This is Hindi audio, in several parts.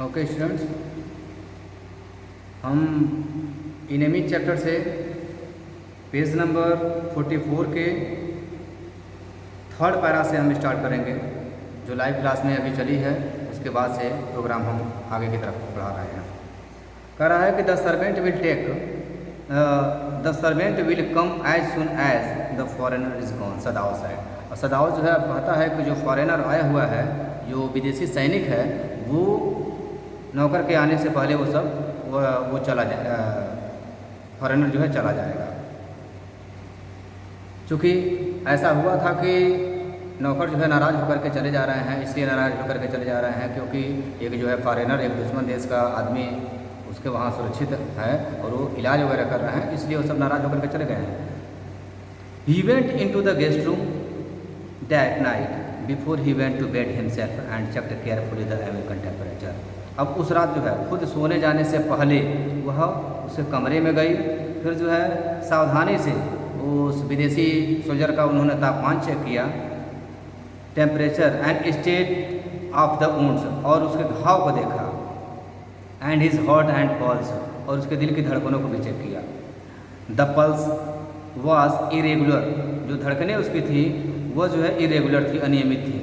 ओके स्टूडेंट्स, हम इनेमी चैप्टर से पेज नंबर 44 के थर्ड पैरा से हम स्टार्ट करेंगे, जो लाइव क्लास में अभी चली है। उसके बाद से प्रोग्राम हम आगे की तरफ बढ़ा रहे हैं। कह रहा है कि the servant will come as soon as the foreigner is gone, Sadao side. और सदाओ जो है कहता है कि जो फॉरेनर आया हुआ है, जो विदेशी सैनिक है, वो नौकर के आने से पहले वो चला जाए, फॉरेनर जो है चला जाएगा। चूँकि ऐसा हुआ था कि नौकर जो है नाराज़ होकर के चले जा रहे हैं, इसलिए नाराज़ होकर के चले जा रहे हैं क्योंकि एक जो है फॉरेनर, एक दुश्मन देश का आदमी उसके वहाँ सुरक्षित है और वो इलाज वगैरह कर रहे हैं, इसलिए वो सब नाराज़ होकर के चले गए हैं। He went into the guest room that night before he went to bed himself and checked carefully the American temperature. अब उस रात जो है खुद सोने जाने से पहले वह उसके कमरे में गई, फिर जो है सावधानी से उस विदेशी सोल्जर का उन्होंने तापमान चेक किया, temperature and state of the wounds, और उसके घाव को देखा, and his heart and pulse, और उसके दिल की धड़कनों को भी चेक किया। द पल्स वॉज इरेगुलर, जो धड़कनें उसकी थी वो जो है इरेगुलर थी, अनियमित थी।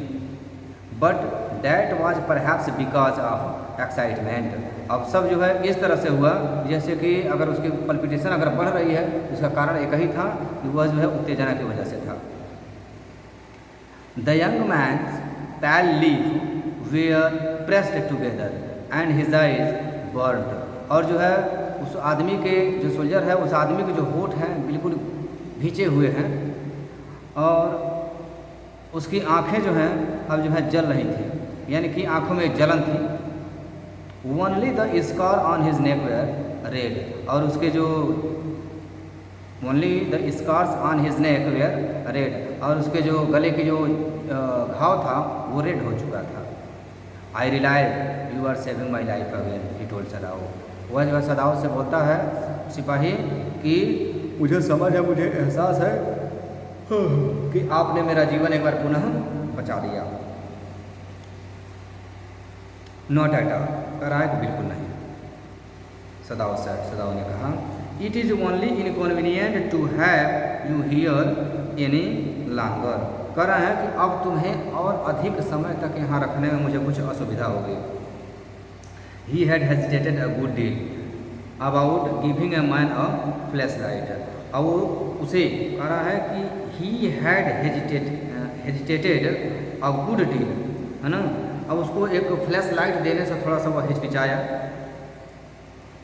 But that was perhaps because of excitement. अब सब जो है इस तरह से हुआ जैसे कि अगर उसकी पल्पिटेशन अगर बढ़ रही है, उसका कारण एक ही था कि वह जो है उत्तेजना की वजह से था। The young man's pale lip were pressed together and his eyes burned. और जो है उस आदमी के, जो सोल्जर है, उस आदमी के जो होठ हैं बिल्कुल भींचे हुए हैं और उसकी आंखें जो हैं अब जो है जल रही थी, यानी कि आंखों में जलन थी। Only the scar on his neck were red, और उसके जो only the scars on his neck were red, और उसके जो गले की जो घाव था वो रेड हो चुका था। I realise you are saving my life again, he told Sadao. वह जो है सदाओ से बोलता है सिपाही कि मुझे समझ है, मुझे एहसास है कि आपने मेरा जीवन एक बार पुनः बचा लिया। नॉट एट ऑल, कह रहा है कि बिल्कुल नहीं। सदाओ ने कहा it is only inconvenient to have you here any longer. कह रहा है कि अब तुम्हें और अधिक समय तक यहाँ रखने में मुझे कुछ असुविधा होगी। He had hesitated a good deal about giving a man a flash light. अब वो उसे कह रहा है कि he had hesitated a good deal, है ना। अब उसको एक फ्लैश लाइट देने से थोड़ा सा वह हिचकिचाया,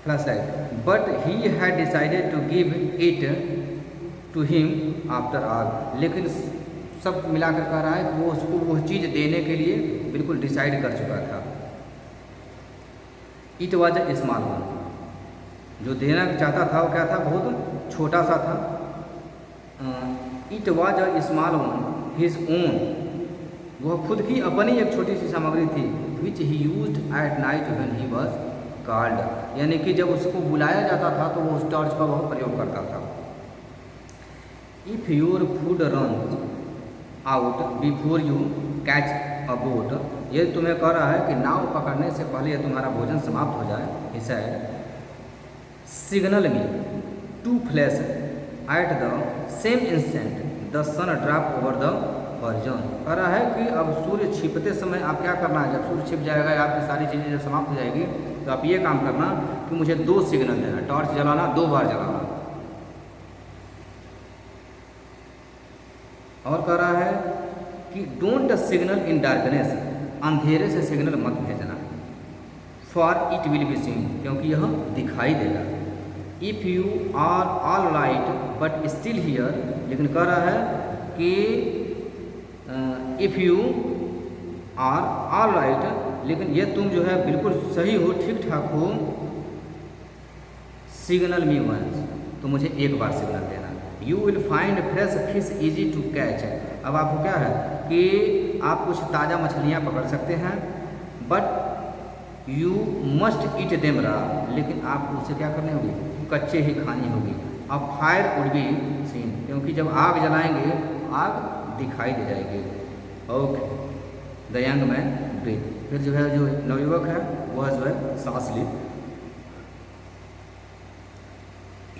flash light, but he had decided to give it to him after all. लेकिन सब मिलाकर कह रहा है कि वो उसको वह चीज़ देने के लिए बिल्कुल डिसाइड कर चुका था। It was a small one, जो देना चाहता था वो क्या था, बहुत छोटा सा था। It was a small one his own, वह खुद की अपनी एक छोटी सी सामग्री थी। Which he used at night when he was called, यानी कि जब उसको बुलाया जाता था तो वो उस टॉर्च का वह प्रयोग करता था। If your food run out before you catch a boat, ये तुम्हें कह रहा है कि नाव पकड़ने से पहले तुम्हारा भोजन समाप्त हो जाए, he said, signal me to flash at the same instant the sun drop over the horizon। कह रहा है कि अब सूर्य छिपते समय आप क्या करना है, जब सूर्य छिप जाएगा, आपकी सारी चीज़ें जब समाप्त हो जाएगी तो आप ये काम करना कि मुझे 2 सिग्नल देना, टॉर्च जलाना 2 बार जलाना। और कह रहा है कि डोंट सिग्नल इन डार्कनेस, अंधेरे से सिग्नल मत भेजना, for it will be seen, क्योंकि यह दिखाई देगा। If you are all right but still here, लेकिन कह रहा है कि if you are all right, लेकिन ये तुम जो है बिल्कुल सही हो, ठीक ठाक हो, सिग्नल मी वंस, तो मुझे एक बार सिग्नल देना। You will find fresh fish easy to catch. अब आपको क्या है कि आप कुछ ताज़ा मछलियाँ पकड़ सकते हैं, but you must eat them रा, लेकिन आपको उसे क्या करनी होगी, कच्चे ही खानी होगी। अब फायर वुड बी सीन, क्योंकि जब आग जलाएंगे आग दिखाई दे जाएगी। Okay, the young man breathe. फिर जो है जो नवयुवक है वह जो है सांस ली।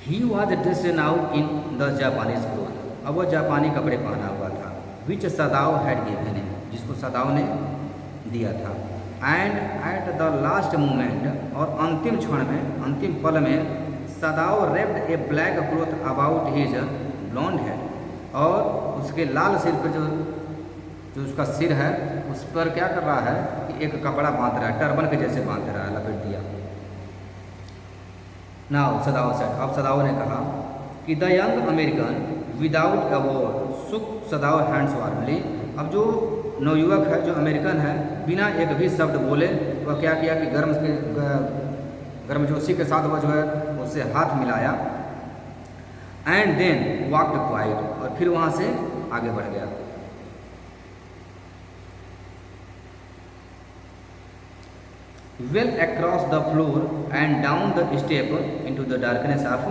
He was dressed now in the Japanese cloth. अब वह जापानी कपड़े पहना हुआ था। Which Sadao had given him, जिसको सदाव ने दिया था। And at the last moment, और अंतिम क्षण में, अंतिम पल में, Sadao wrapped a black cloth about his blond head, और उसके लाल सिर पर जो उसका सिर है उस पर क्या कर रहा है कि एक कपड़ा बांध रहा है, टर्बन के जैसे बांध रहा है, लपेट दिया। नाउ सदाव सेड, अब सदाव ने कहा कि the young American without a word shook Sadao hands warmly. अब जो नवयुवक है, जो अमेरिकन है, बिना एक भी शब्द बोले वह क्या किया कि गर्मजोशी के साथ वह जो है उससे हाथ मिलाया। एंड देन वॉकड क्वाइट, और फिर वहाँ से आगे बढ़ गया। Well across the floor and down the step into the darkness of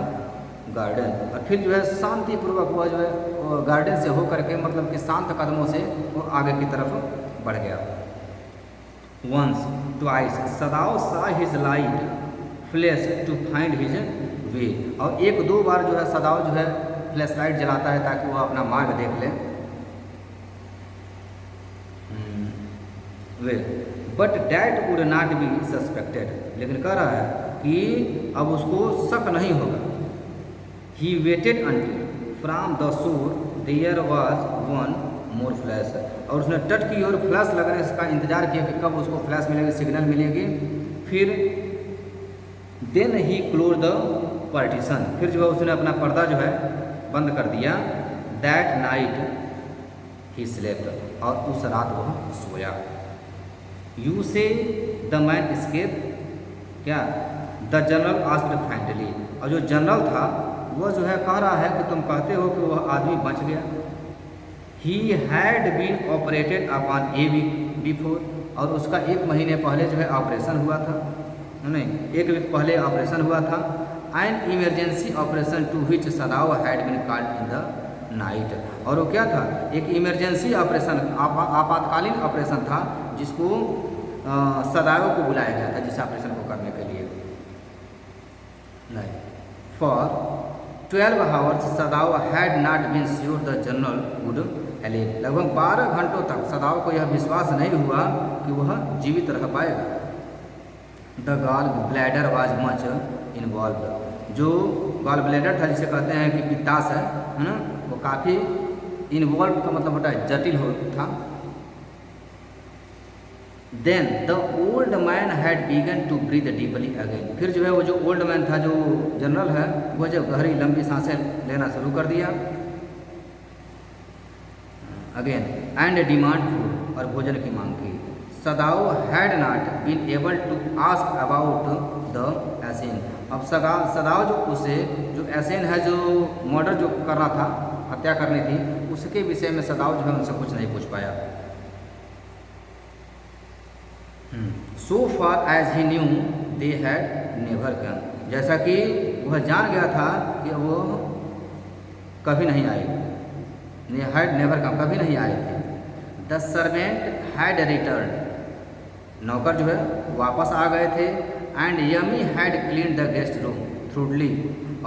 garden, और फिर जो है शांतिपूर्वक वह जो है गार्डन से होकर के, मतलब कि शांत कदमों से वो आगे की तरफ बढ़ गया। Once twice Sadao saw his light flash to find his way, और एक दो बार जो है सदाव जो है फ्लैश लाइट जलाता है ताकि वह अपना मार्ग देख ले। Way but that would not be suspected, लेकिन कह रहा है कि अब उसको शक नहीं होगा। He waited until from the shore there was one more flash, और उसने तट की ओर फ्लैश लगने का इंतजार किया कि कब उसको फ्लैश मिलेगी, सिग्नल मिलेगी। फिर then he close the partition, फिर जो है उसने अपना पर्दा जो है बंद कर दिया। दैट नाइट ही स्लेप्ट, और उस रात वह सोया। यू से द मैन एस्केप, क्या द जनरल आस्क्ड फाइनली, और जो जनरल था वह जो है कह रहा है कि तुम कहते हो कि वह आदमी बच गया। He had been operated upon a week before, और उसका 1 महीने पहले जो है ऑपरेशन हुआ था, नहीं 1 वीक पहले ऑपरेशन हुआ था। An emergency operation to which Sadao had been called in the night, और वो क्या था, एक इमरजेंसी ऑपरेशन, आपातकालीन ऑपरेशन था जिसको सदाव को बुलाया गया था जिस ऑपरेशन को करने के लिए। नहीं for 12 hours Sadao had not been sure the general would alive, लगभग 12 घंटों तक सदाव को यह विश्वास नहीं हुआ कि वह जीवित रह पाएगा। The gall bladder was much involve, जो गॉल ब्लैडर था जिसे कहते हैं कि पित्ताशय है ना, वो काफ़ी इन्वॉल्व का मतलब होता है जटिल था। Then the old man had begun to breathe deeply again, फिर जो है वो जो ओल्ड मैन था, जो जनरल है, वो जब गहरी लंबी सांसें लेना शुरू कर दिया अगेन। एंड डिमांड फूड, और भोजन की मांग की। Sadao had not been able to ask about the assassin, अब सदाव जो उसे जो एसेन है, जो मर्डर जो करना था, हत्या करनी थी, उसके विषय में सदाव जो है उनसे कुछ नहीं पूछ पाया। So far as he knew they had never come, जैसा कि वह जान गया था कि वो कभी नहीं आए, हैड नेवर कम, कभी नहीं आए थे। द सर्वेंट हैड रिटर्न, नौकर जो है वापस आ गए थे। And Yumi had clean the guest room thoroughly,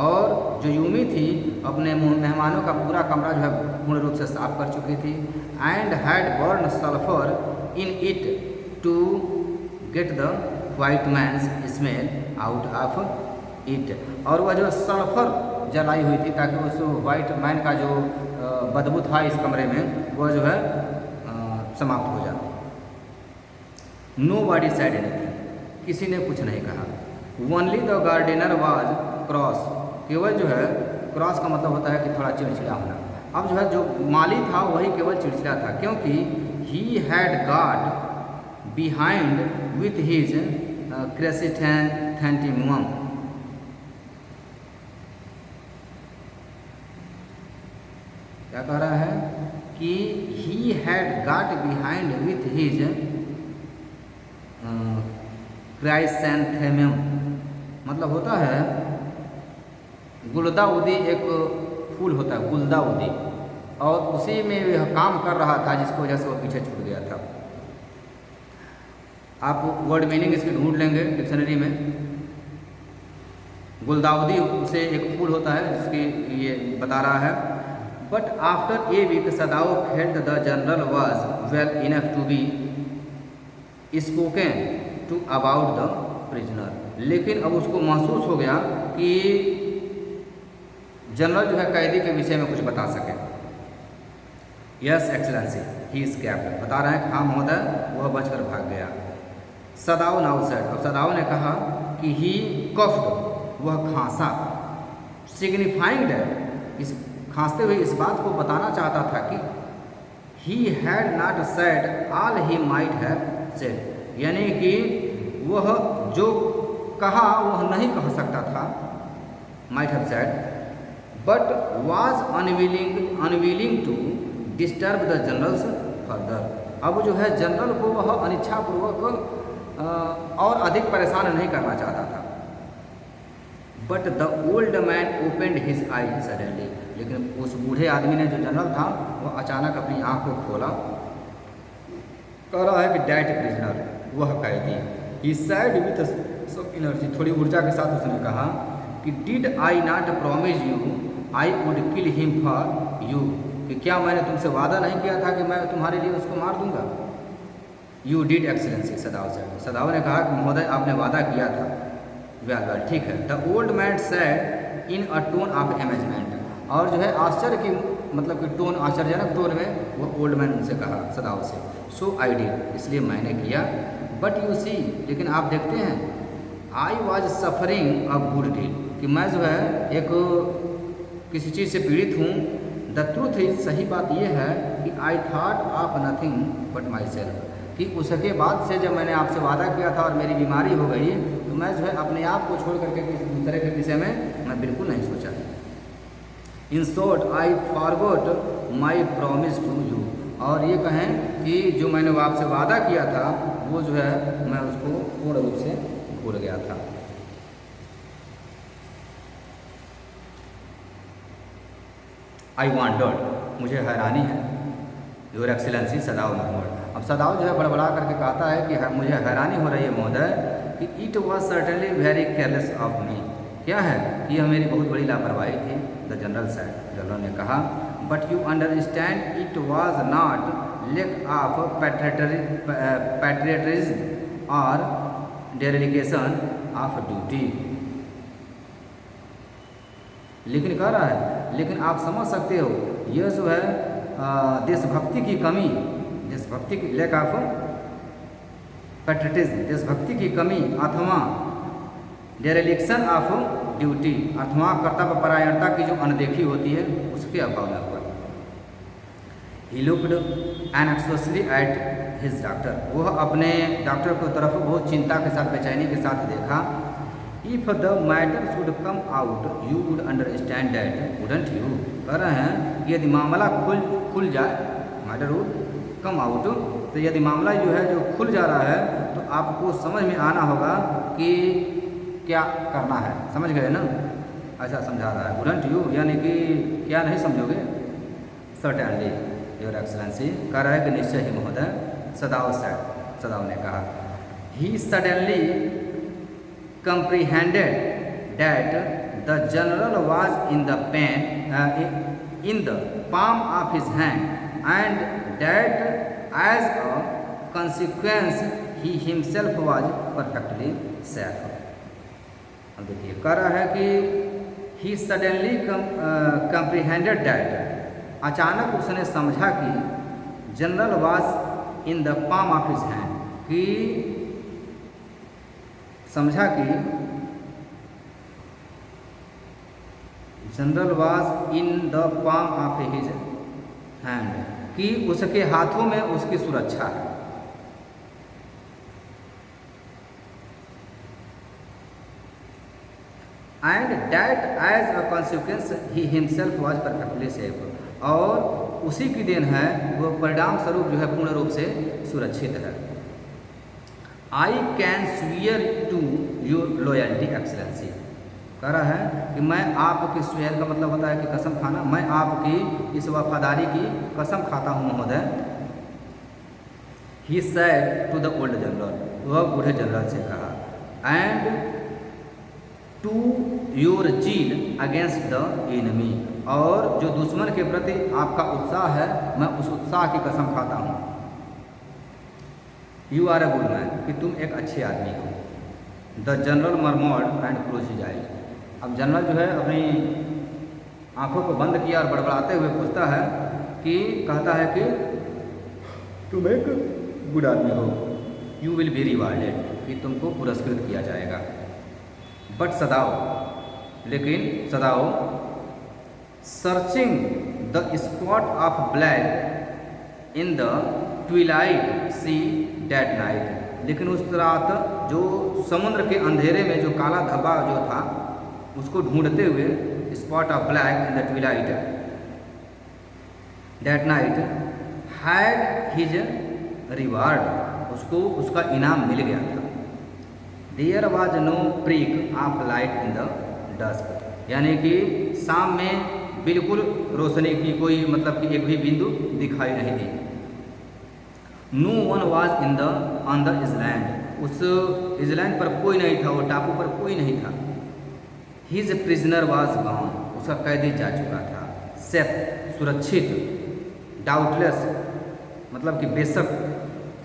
और जो यूमी थी अपने मेहमानों का पूरा कमरा जो है पूर्ण रूप से साफ कर चुकी थी। And had burn sulphur in it to get the white man's smell out of it, और वह जो सल्फर जलाई हुई थी ताकि उस वाइट मैन का जो बदबू था इस कमरे में वह जो है समाप्त हो जाए। नो बॉडी सेड एनीथिंग, किसी ने कुछ नहीं कहा। Only the gardener was cross, केवल जो है क्रॉस का मतलब होता है कि थोड़ा चिड़चिड़ा होना। अब जो है जो माली था वही केवल चिड़चिड़ा था, क्योंकि he had got behind with his chrysanthemum, क्या कह रहा है कि he had got behind with his chrysanthemum, मतलब होता है गुलदाउदी, एक फूल होता है गुलदाउदी, और उसी में यह काम कर रहा था जिसकी वजह से वो पीछे छूट गया था। आप वर्ड मीनिंग इसकी ढूंढ लेंगे डिक्शनरी में। गुलदाउदी से एक फूल होता है जिसकी ये बता रहा है। But after a week Sadao felt the general was well enough to be spoken to about the prisoner. लेकिन अब उसको महसूस हो गया कि जनरल जो है कैदी के विषय में कुछ बता सके। यस एक्सलेंसी ही स्कैप्ड, बता रहे हैं कि हाँ महोदय वह बचकर भाग गया। सदाओ नाउ सेड, अब सदाओ ने कहा कि ही कफ्ड, वह खांसा, सिग्निफाइंग दैट, इस खांसते हुए इस बात को बताना चाहता था कि he had not said all he might have said, यानी कि वह जो कहा वह नहीं कह सकता था, might have said, but was unwilling to disturb the general's further. अब जो है जनरल को वह अनिच्छापूर्वक और अधिक परेशान नहीं करना चाहता था। But the old man opened his I suddenly, लेकिन उस बूढ़े आदमी ने जो जनरल था वह अचानक अपनी आँख को खोला। कह रहा है कि डैट प्रिजनर, वह कैदी, ही सैड विथ सम एनर्जी, थोड़ी ऊर्जा के साथ उसने कहा कि did I not promise you I would kill him for you, कि क्या मैंने तुमसे वादा नहीं किया था कि मैं तुम्हारे लिए उसको मार दूंगा। यू डिड एक्सीलेंसी, सदाव सेड, सदाव ने कहा कि महोदय आपने वादा किया था। वेल वेल, ठीक है। The old man said in a tone of amazement, और जो है आश्चर्य की मतलब कि टोन, आश्चर्यजनक टोन में वो ओल्ड मैन उनसे कहा, सदाव से, सो आई डिड, इसलिए मैंने किया। बट यू सी, लेकिन आप देखते हैं, I was suffering a good deal, कि मैं जो है एक किसी चीज़ से पीड़ित हूँ। द ट्रूथ इज, सही बात यह है कि I thought of nothing but my self, कि उसके बाद से जब मैंने आपसे वादा किया था और मेरी बीमारी हो गई तो मैं जो है अपने आप को छोड़ करके किसी दूसरे के विषय में मैं बिल्कुल नहीं सोचा। In short I forgot my promise to you, और ये कहें कि जो मैंने आपसे वादा किया था वो जो है मैं उसको पूर्ण रूप से भूल गया था। आई वॉन्टर्ड, मुझे हैरानी है, योर एक्सीलेंसी, सदाव महमूद। अब सदाव जो है बड़बड़ा करके कहता है कि मुझे हैरानी हो रही है महोदय कि it was certainly very careless of me, क्या है कि यह मेरी बहुत बड़ी लापरवाही थी। द जनरल सेड, जनरल ने कहा, but you understand it was not lack of patriotism or dereliction of duty. लेकिन कह रहा है, लेकिन आप समझ सकते हो यह जो है देशभक्ति की कमी, देशभक्ति की लैक ऑफ पैट्रियटिज्म, देशभक्ति की कमी, अथवा डेरिलिक्शन ऑफ ड्यूटी, अथवा कर्तव्य परायणता की जो अनदेखी होती है उसके अभाव में हुआ। He looked anxiously at his doctor, वह अपने डॉक्टर की तरफ बहुत चिंता के साथ, बेचैनी के साथ देखा। If the matter should come out you would understand that wouldn't you, कह रहे हैं कि यदि मामला खुल जाए, मैटर वुड कम आउट, तो यदि मामला जो है जो खुल जा रहा है तो आपको समझ में आना होगा कि क्या करना है, समझ गए ना, ऐसा समझा रहा है। वुडंट यू यानी कि क्या नहीं समझोगे। सर्टेनली योर एक्सलेंसी, कह रहा है कि निश्चय ही महोदय। सदाव सेड, सदाव ने कहा, he suddenly comprehended that the general was in the in the palm of his hand and that as a consequence he himself was perfectly safe। अब देखिए कह रहा है कि he suddenly comprehended that, अचानक उसने समझा कि general was in the palm of his hand, कि समझा कि general was in the palm of his hand, कि उसके हाथों में उसकी सुरक्षा है। And that as a consequence he himself was perfectly safe, और उसी की देन है वो परिणाम स्वरूप जो है पूर्ण रूप से सुरक्षित है। I can swear to your loyalty excellency, कह रहा है कि मैं आपकी, स्वेयर का मतलब होता है कि कसम खाना, मैं आपकी इस वफादारी की कसम खाता हूँ महोदय। He said to the old general, वह बूढ़े जनरल से कहा, and to your zeal against the enemy, और जो दुश्मन के प्रति आपका उत्साह है, मैं उस उत्साह की कसम खाता हूँ। You are a good man, कि तुम एक अच्छे आदमी हो। The general murmured and close his eyes. अब जनरल जो है अपनी आंखों को बंद किया और बड़बड़ाते हुए पूछता है कि कहता है कि तुम एक गुड आदमी हो, यू विल बी रिवार्डेड, कि तुमको पुरस्कृत किया जाएगा। बट सदाओ, लेकिन Sadao, searching the spot of black in the twilight sea that night, लेकिन उस रात जो समुद्र के अंधेरे में जो काला धब्बा जो था उसको ढूंढते हुए, spot of black in the twilight that night, had his reward, उसको उसका इनाम मिल गया था। देयर वाज नो प्रीक of light in the dusk, यानी कि शाम में बिल्कुल रोशनी की कोई मतलब कि एक भी बिंदु दिखाई नहीं दी। No one was in the on the island, उस इसलैंड पर कोई नहीं था, वो टापू पर कोई नहीं था। हिज प्रिजनर वाज गॉन, उसका कैदी जा चुका था। सेफ, सुरक्षित। डाउटलेस, मतलब कि बेशक।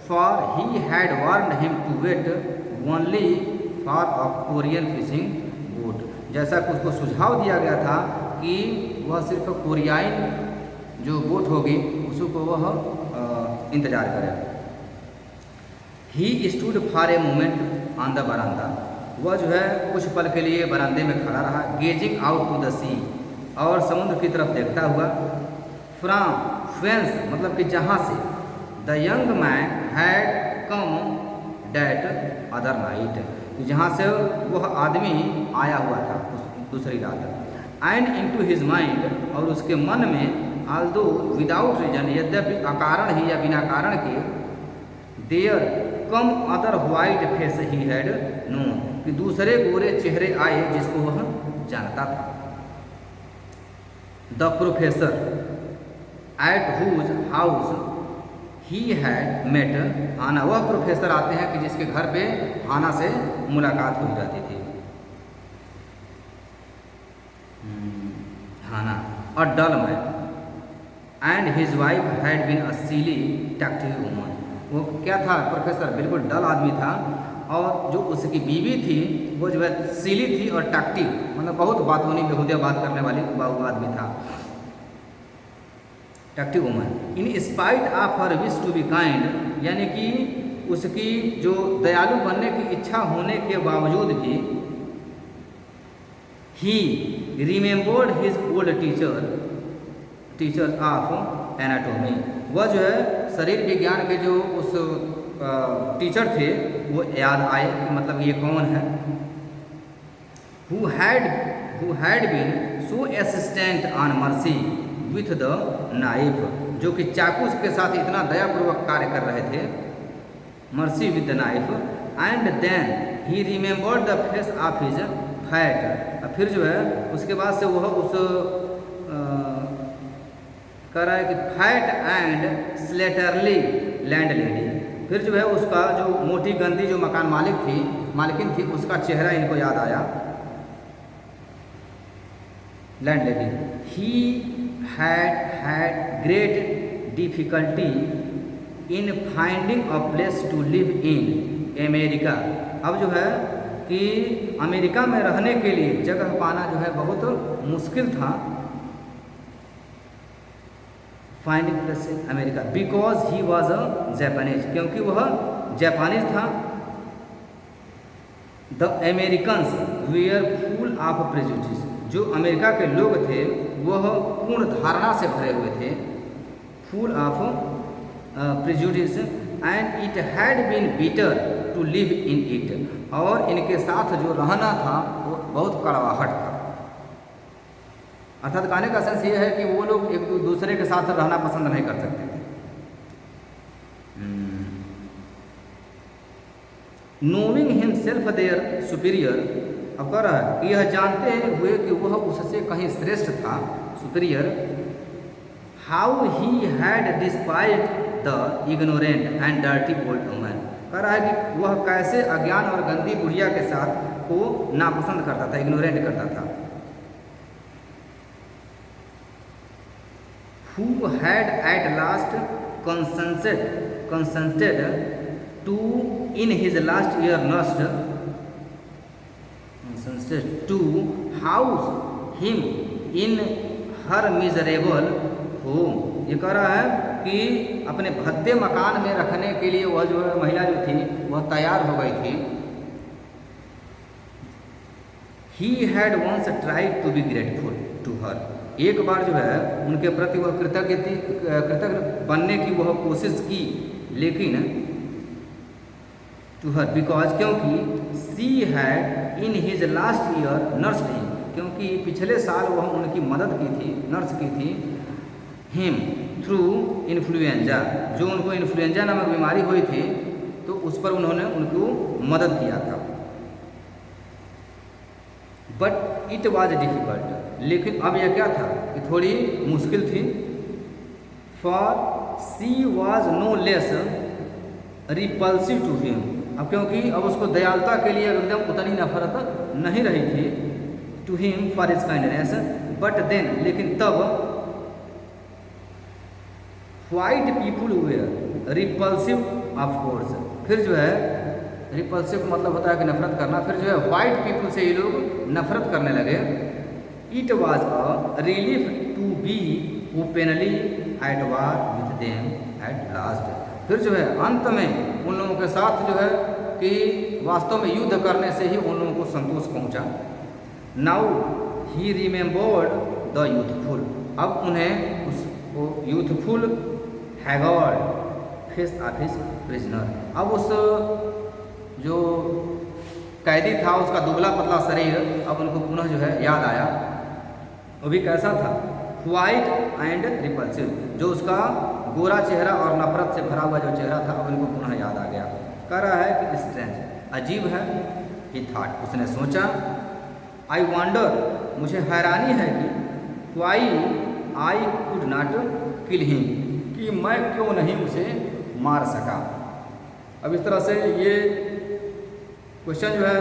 For he had warned him to wait only for a Korean fishing boat, जैसा कि उसको सुझाव दिया गया था कि वह सिर्फ कोरियाई जो बोट होगी उसको वह इंतजार करे। He stood for a moment on the बरामदा, वह जो है कुछ पल के लिए बरामदे में खड़ा रहा। गेजिंग आउट टू द सी, और समुद्र की तरफ देखता हुआ। फ्रॉम वेंस, मतलब कि जहाँ से। The young man had come that other night, जहाँ से वह आदमी आया हुआ था दूसरी रात। एंड इनटू हिज माइंड, और उसके मन में, ऑल्दो विदाउट रीजन, यद्यपि अकारण ही या बिना कारण के, there came other white face he had known, कि दूसरे गोरे चेहरे आए जिसको वह जानता था। The professor at whose house he had met Hana, वह प्रोफेसर आते हैं कि जिसके घर पे हाना से मुलाकात हुई रहती थी। Hana, a dull man, and his wife had been a silly talkative woman, वो क्या था प्रोफेसर, बिल्कुल डल आदमी था, और जो उसकी बीवी थी वो जो है सीली थी और टैक्टिव, मतलब बहुत बातूनी बेहुदिया बात करने वाली वो आदमी था। Talkative woman. In spite of her wish to be kind, यानी कि उसकी जो दयालु बनने की इच्छा होने के बावजूद भी, he remembered his old teacher of anatomy, वह जो है शरीर विज्ञान के जो उस टीचर थे वो याद आए कि मतलब ये कौन है। who had been so assistant on mercy with the knife, जो कि चाकू के साथ इतना दयापूर्वक कार्य कर रहे थे, mercy with the knife, and then he remembered the face of his fat, फिर जो है उसके बाद से वह उस कह रहा है कि फैट एंड स्लेटरली लैंड लेडी, फिर जो है उसका जो मोटी गंदी जो मकान मालिकिन थी उसका चेहरा इनको याद आया। Landlady. He had great difficulty in finding a place to live in America, अब जो है कि अमेरिका में रहने के लिए जगह पाना जो है बहुत मुश्किल था। Finding place in America because he was a Japanese, क्योंकि वह जापानीज था। The Americans were full of prejudice, जो अमेरिका के लोग थे वह पूर्ण धारणा से भरे हुए थे, full of prejudice, and it had been better to live in it, और इनके साथ जो रहना था वो बहुत कड़वाहट था। अर्थात कहने का सेंस ये है कि वो लोग एक दूसरे के साथ रहना पसंद नहीं कर सकते थे। नोइंग हिमसेल्फ देयर सुपीरियर, अब कह रहा है कि यह जानते हुए कि वह उससे कहीं श्रेष्ठ था, superior, how he had despite the ignorant and dirty old woman, कह रहा है कि वह कैसे अज्ञान और गंदी बुढ़िया के साथ को नापसंद करता था, इग्नोरेंट करता था। Who had at last consented to in his last year nursed to house him in her miserable home। ये कह रहा है कि अपने भद्दे मकान में रखने के लिए वह जो महिला जो थी वह तैयार हो गई थी। He had once tried to be grateful to her। एक बार जो है उनके प्रति वह कृतज्ञ बनने की वह कोशिश की, लेकिन टू हर बिकॉज क्योंकि she had in his last year nurse him, क्योंकि पिछले साल वह उनकी मदद की थी, नर्स की थी हिम थ्रू इन्फ्लुएंजा, जो उनको इन्फ्लुएंजा नामक बीमारी हुई थी तो उस पर उन्होंने उनको मदद किया था। बट इट वॉज डिफ़िकल्ट, लेकिन अब यह क्या था कि थोड़ी मुश्किल थी। For she was no less repulsive to him, अब क्योंकि अब उसको दयालुता के लिए एकदम उतनी नफरत नहीं रही थी to him for his kindness. But then, लेकिन तब white people were repulsive of course, फिर जो है रिपल्सिव मतलब होता है कि नफरत करना, फिर जो है वाइट पीपुल से ये लोग नफरत करने लगे। It was a relief to be openly at war with them at last, फिर जो है अंत में उन लोगों के साथ जो है कि वास्तव में युद्ध करने से ही उन लोगों को संतोष पहुंचा। Now he remembered the youthful, अब उन्हें उसको youthful haggard face of his prisoner, अब उस जो कैदी था उसका दुबला पतला शरीर अब उनको पुनः जो है याद आया। वो भी कैसा था, वाइट एंड रिपल्सिव, जो उसका गोरा चेहरा और नफरत से भरा हुआ जो चेहरा था अब उनको पुनः याद आ गया। कह रहा है कि स्ट्रेंज, अजीब है। ही थॉट, उसने सोचा। आई वंडर, मुझे हैरानी है कि why I could not kill him, कि मैं क्यों नहीं उसे मार सका। अब इस तरह से ये क्वेश्चन जो है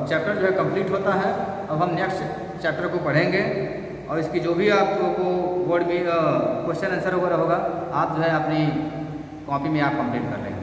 चैप्टर जो है कंप्लीट होता है। अब हम नेक्स्ट चैप्टर को पढ़ेंगे और इसकी जो भी आपको वर्ड में क्वेश्चन आंसर वगैरह होगा आप जो है अपनी कॉपी में आप कंप्लीट कर लेंगे।